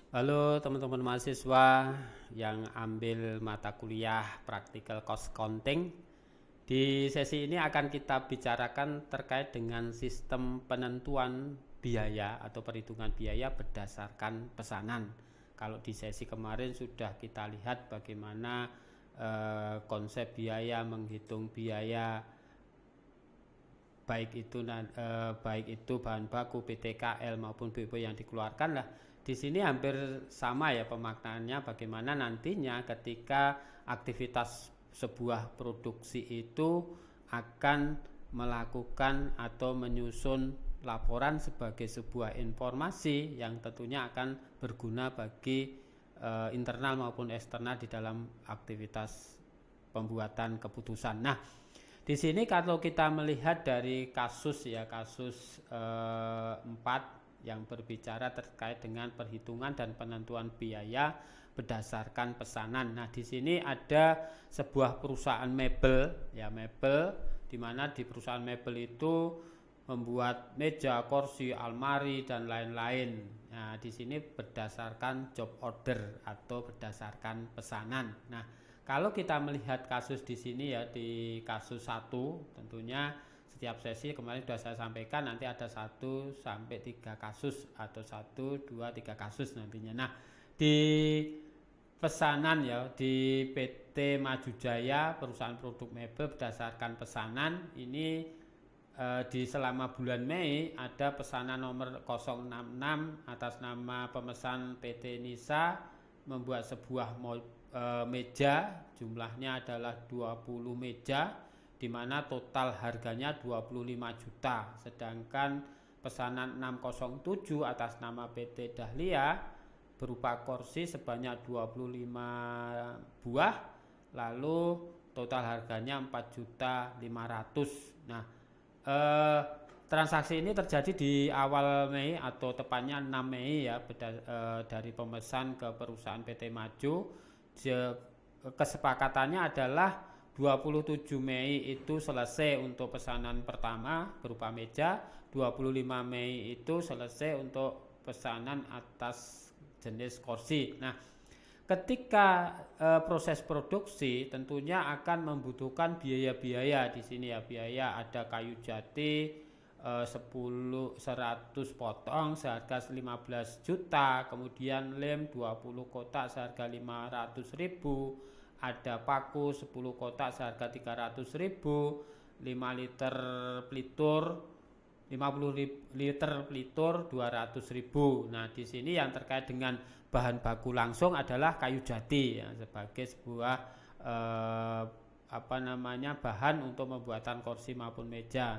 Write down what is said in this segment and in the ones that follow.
Halo teman-teman mahasiswa yang ambil mata kuliah Practical Cost Counting. Di sesi ini akan kita bicarakan terkait dengan sistem penentuan biaya atau perhitungan biaya berdasarkan pesanan. Kalau di sesi kemarin sudah kita lihat bagaimana konsep biaya, menghitung biaya, baik itu bahan baku, PTKL maupun BOP yang dikeluarkan lah. Di sini hampir sama ya pemaknaannya, bagaimana nantinya ketika aktivitas sebuah produksi itu akan melakukan atau menyusun laporan sebagai sebuah informasi yang tentunya akan berguna bagi internal maupun eksternal di dalam aktivitas pembuatan keputusan. Nah, di sini kalau kita melihat dari kasus 4 yang berbicara terkait dengan perhitungan dan penentuan biaya berdasarkan pesanan. Nah, di sini ada sebuah perusahaan mebel, di mana di perusahaan mebel itu membuat meja, kursi, almari dan lain-lain. Nah, di sini berdasarkan job order atau berdasarkan pesanan. Nah, kalau kita melihat kasus di sini ya, di kasus 1 tentunya setiap sesi kemarin sudah saya sampaikan nanti ada 1 sampai 3 kasus atau 1, 2, 3 kasus nantinya. Nah, di pesanan ya, di PT Maju Jaya perusahaan produk mebel berdasarkan pesanan ini di selama bulan Mei ada pesanan nomor 066 atas nama pemesan PT Nisa membuat sebuah meja, jumlahnya adalah 20 meja, di mana total harganya 25 juta, sedangkan pesanan 607 atas nama PT Dahlia berupa kursi sebanyak 25 buah, lalu total harganya 4.500.000. Nah, transaksi ini terjadi di awal Mei atau tepatnya 6 Mei ya, dari pemesan ke perusahaan PT Maju. Kesepakatannya adalah 27 Mei itu selesai untuk pesanan pertama berupa meja, 25 Mei itu selesai untuk pesanan atas jenis kursi. Nah, ketika proses produksi tentunya akan membutuhkan biaya-biaya di sini ya. Biaya ada kayu jati 100 potong seharga 15 juta, kemudian lem 20 kotak seharga 500.000. Ada paku 10 kotak seharga 300.000, 5 liter pelitur, 50 liter pelitur 200.000. Nah, di sini yang terkait dengan bahan baku langsung adalah kayu jati ya, sebagai sebuah bahan untuk pembuatan kursi maupun meja,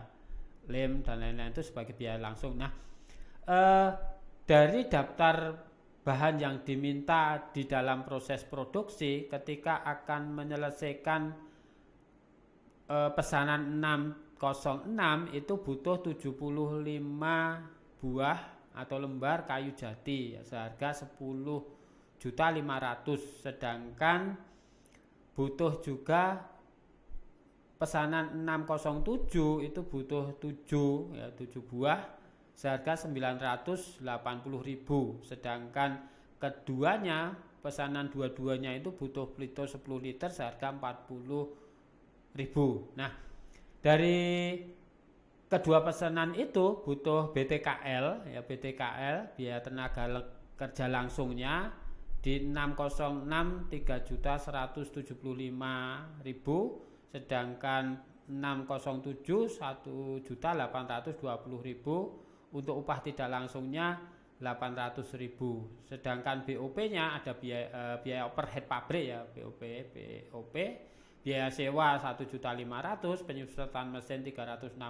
lem dan lain-lain itu sebagai biaya langsung. Nah, dari daftar bahan yang diminta di dalam proses produksi ketika akan menyelesaikan pesanan 606 itu butuh 75 buah atau lembar kayu jati ya, seharga 10.500.000, sedangkan butuh juga pesanan 607 itu butuh 7 buah seharga 980.000, sedangkan keduanya pesanan dua-duanya itu butuh pelitur 10 liter seharga 40.000. Nah, dari kedua pesanan itu butuh BTKL ya, BTKL biaya tenaga kerja langsungnya di 606 3.175.000, sedangkan 607 1.820.000. Untuk upah tidak langsungnya 800.000, sedangkan BOP-nya ada biaya overhead pabrik ya, BOP, biaya sewa 1.500.000, penyusutan mesin 360,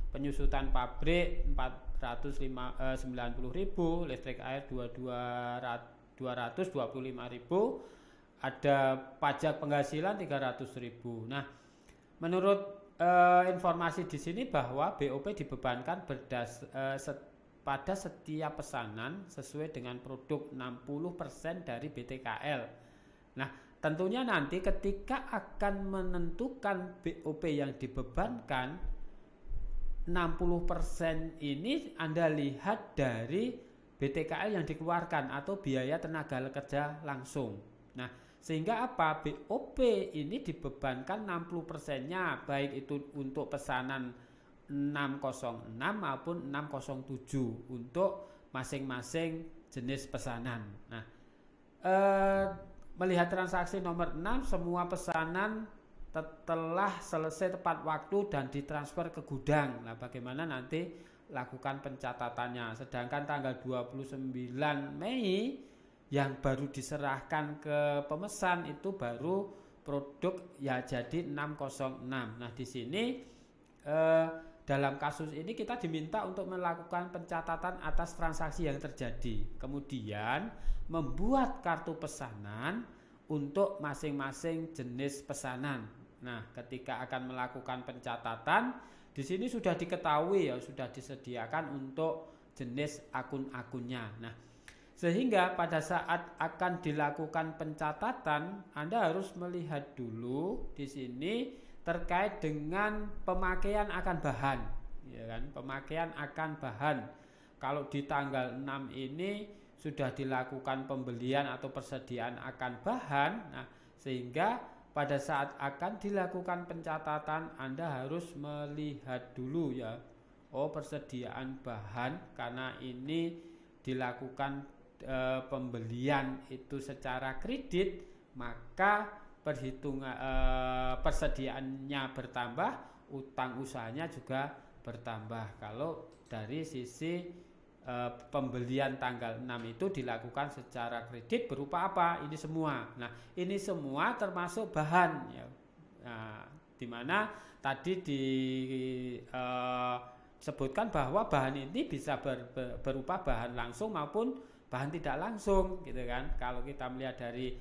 penyusutan pabrik 490.000, listrik air 225.000, ada pajak penghasilan 300.000. Nah, menurut informasi di sini bahwa BOP dibebankan pada setiap pesanan sesuai dengan produk 60% dari BTKL. Nah, tentunya nanti ketika akan menentukan BOP yang dibebankan 60% ini Anda lihat dari BTKL yang dikeluarkan atau biaya tenaga kerja langsung. Nah, sehingga apa? BOP ini dibebankan 60%-nya baik itu untuk pesanan 606 maupun 607 untuk masing-masing jenis pesanan. Nah, melihat transaksi nomor 6, semua pesanan telah selesai tepat waktu dan ditransfer ke gudang. Nah, bagaimana nanti lakukan pencatatannya? Sedangkan tanggal 29 Mei yang baru diserahkan ke pemesan itu baru produk ya jadi 606. Nah, di sini dalam kasus ini kita diminta untuk melakukan pencatatan atas transaksi yang terjadi. Kemudian membuat kartu pesanan untuk masing-masing jenis pesanan. Nah, ketika akan melakukan pencatatan, di sini sudah diketahui ya, sudah disediakan untuk jenis akun-akunnya. Nah, sehingga pada saat akan dilakukan pencatatan, Anda harus melihat dulu di sini terkait dengan pemakaian akan bahan, ya kan? Pemakaian akan bahan. Kalau di tanggal 6 ini sudah dilakukan pembelian atau persediaan akan bahan, nah sehingga pada saat akan dilakukan pencatatan Anda harus melihat dulu ya, oh persediaan bahan karena ini dilakukan pembelian itu secara kredit, maka perhitungan persediaannya bertambah, utang usahanya juga bertambah. Kalau dari sisi pembelian tanggal 6 itu dilakukan secara kredit berupa apa? Ini semua. Nah, ini semua termasuk bahan ya. Nah, di mana tadi disebutkan bahwa bahan ini bisa berupa bahan langsung maupun bahan tidak langsung gitu kan. Kalau kita melihat dari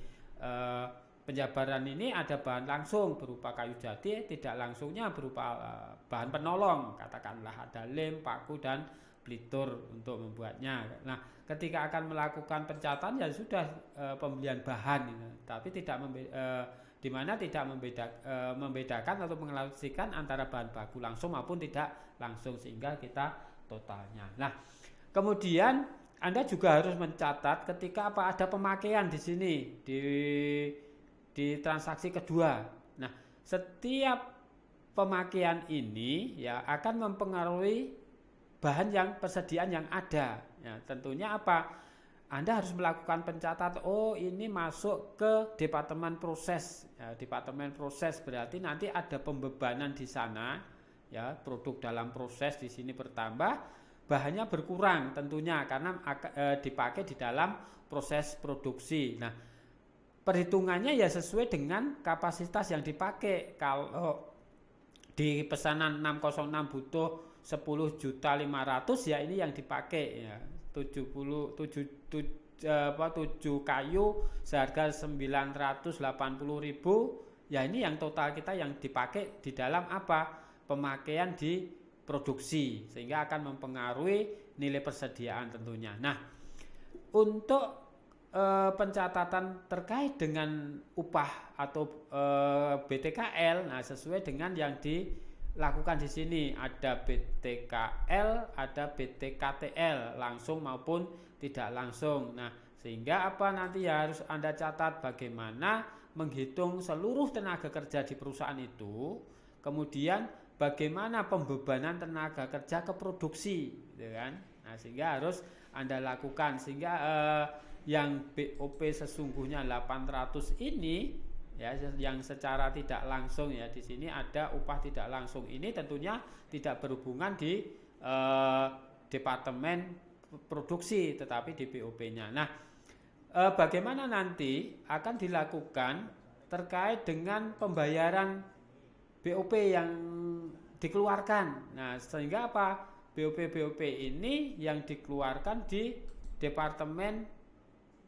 penjabaran ini ada bahan langsung berupa kayu jati, tidak langsungnya berupa bahan penolong, katakanlah ada lem, paku dan pelitur untuk membuatnya. Nah, ketika akan melakukan pencatatan ya sudah pembelian bahan, tapi tidak di mana tidak membedakan atau mengelasikan antara bahan baku langsung maupun tidak langsung sehingga kita totalnya. Nah, kemudian Anda juga harus mencatat ketika apa ada pemakaian di sini di transaksi kedua. Nah, setiap pemakaian ini ya akan mempengaruhi bahan yang persediaan yang ada. Ya, tentunya apa? Anda harus melakukan pencatatan. Oh, ini masuk ke departemen proses. Ya, departemen proses berarti nanti ada pembebanan di sana. Ya, produk dalam proses di sini bertambah, bahannya berkurang tentunya karena dipakai di dalam proses produksi. Nah, perhitungannya ya sesuai dengan kapasitas yang dipakai. Kalau di pesanan 606 butuh 10.500.000 ya ini yang dipakai ya 7 kayu seharga 980.000 ya ini yang total kita yang dipakai di dalam apa pemakaian di produksi sehingga akan mempengaruhi nilai persediaan tentunya. Nah, untuk pencatatan terkait dengan upah atau BTKL, nah sesuai dengan yang dilakukan di sini ada BTKL, ada BTKTL langsung maupun tidak langsung. Nah, sehingga apa nanti ya harus Anda catat bagaimana menghitung seluruh tenaga kerja di perusahaan itu, kemudian bagaimana pembebanan tenaga kerja ke produksi, gitu kan? Nah, sehingga harus Anda lakukan sehingga yang BOP sesungguhnya 800 ini ya yang secara tidak langsung ya di sini ada upah tidak langsung ini tentunya tidak berhubungan di departemen produksi tetapi di BOP-nya. Nah, bagaimana nanti akan dilakukan terkait dengan pembayaran BOP yang dikeluarkan. Nah, sehingga apa? BOP ini yang dikeluarkan di departemen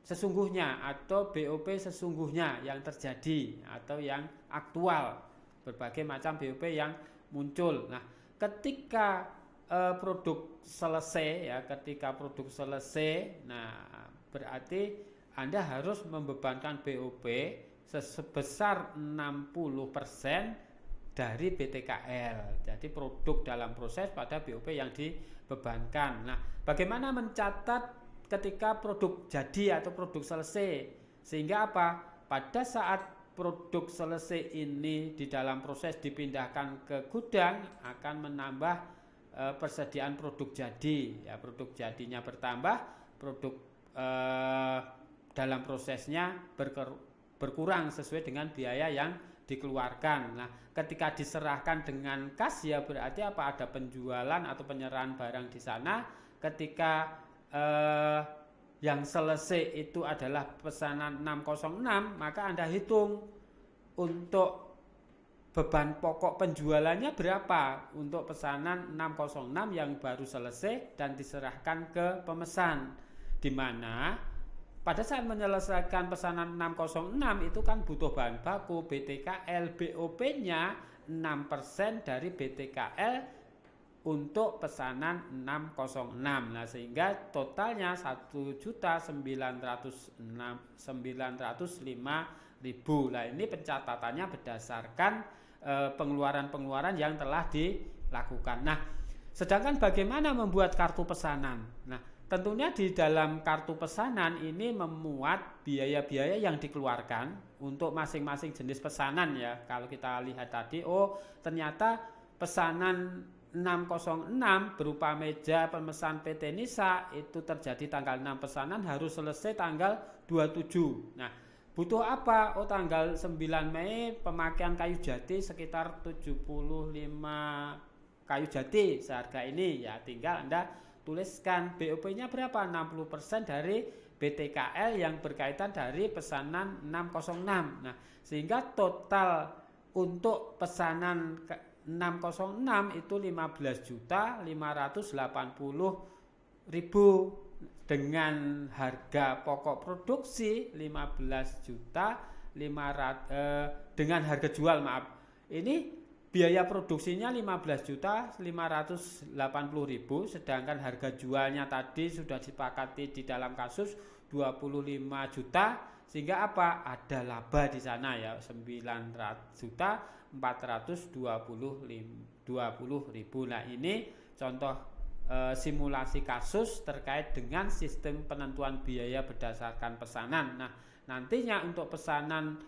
sesungguhnya atau BOP sesungguhnya yang terjadi atau yang aktual, berbagai macam BOP yang muncul. Nah, ketika produk selesai ya, nah berarti Anda harus membebankan BOP sebesar 60% dari BTKL. Jadi produk dalam proses pada BOP yang dibebankan. Nah, bagaimana mencatat ketika produk jadi atau produk selesai? Sehingga apa? Pada saat produk selesai ini di dalam proses dipindahkan ke gudang akan menambah persediaan produk jadi. Ya, produk jadinya bertambah, produk dalam prosesnya berkurang sesuai dengan biaya yang dikeluarkan. Nah, ketika diserahkan dengan kas ya berarti apa? Ada penjualan atau penyerahan barang di sana. Ketika yang selesai itu adalah pesanan 606, maka Anda hitung untuk beban pokok penjualannya berapa untuk pesanan 606 yang baru selesai dan diserahkan ke pemesan, di mana pada saat menyelesaikan pesanan 606 itu kan butuh bahan baku, BTKL, BOP-nya 6% dari BTKL untuk pesanan 606. Nah, sehingga totalnya 1.905.000. Nah, ini pencatatannya berdasarkan pengeluaran-pengeluaran yang telah dilakukan. Nah, sedangkan bagaimana membuat kartu pesanan? Nah, tentunya di dalam kartu pesanan ini memuat biaya-biaya yang dikeluarkan untuk masing-masing jenis pesanan ya. Kalau kita lihat tadi, ternyata pesanan 606 berupa meja pemesan PT Nisa itu terjadi tanggal 6 pesanan harus selesai tanggal 27. Nah, butuh apa? Tanggal 9 Mei pemakaian kayu jati sekitar 75 kayu jati seharga ini ya, tinggal Anda tuliskan BOP-nya berapa? 60% dari BTKL yang berkaitan dari pesanan 606. Nah, sehingga total untuk pesanan 606 itu 15.580.000 dengan harga pokok produksi 15.500 dengan harga jual ini biaya produksinya 15.580.000 sedangkan harga jualnya tadi sudah disepakati di dalam kasus 25 juta sehingga apa? Ada laba di sana ya 900.420.000. Nah, ini contoh simulasi kasus terkait dengan sistem penentuan biaya berdasarkan pesanan. Nah, nantinya untuk pesanan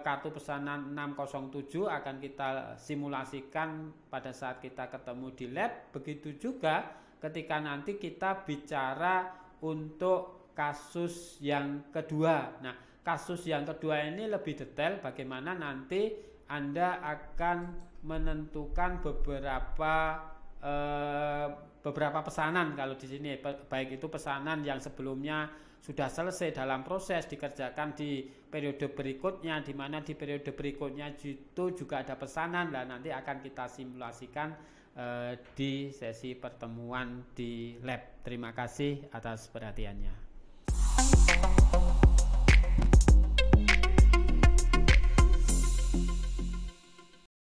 kartu pesanan 607 akan kita simulasikan pada saat kita ketemu di lab. Begitu juga ketika nanti kita bicara untuk kasus yang kedua. Nah, kasus yang kedua ini lebih detail bagaimana nanti Anda akan menentukan beberapa pesanan kalau di sini, baik itu pesanan yang sebelumnya sudah selesai dalam proses dikerjakan di periode berikutnya, di mana di periode berikutnya itu juga ada pesanan. Dan nanti akan kita simulasikan di sesi pertemuan di lab. Terima kasih atas perhatiannya.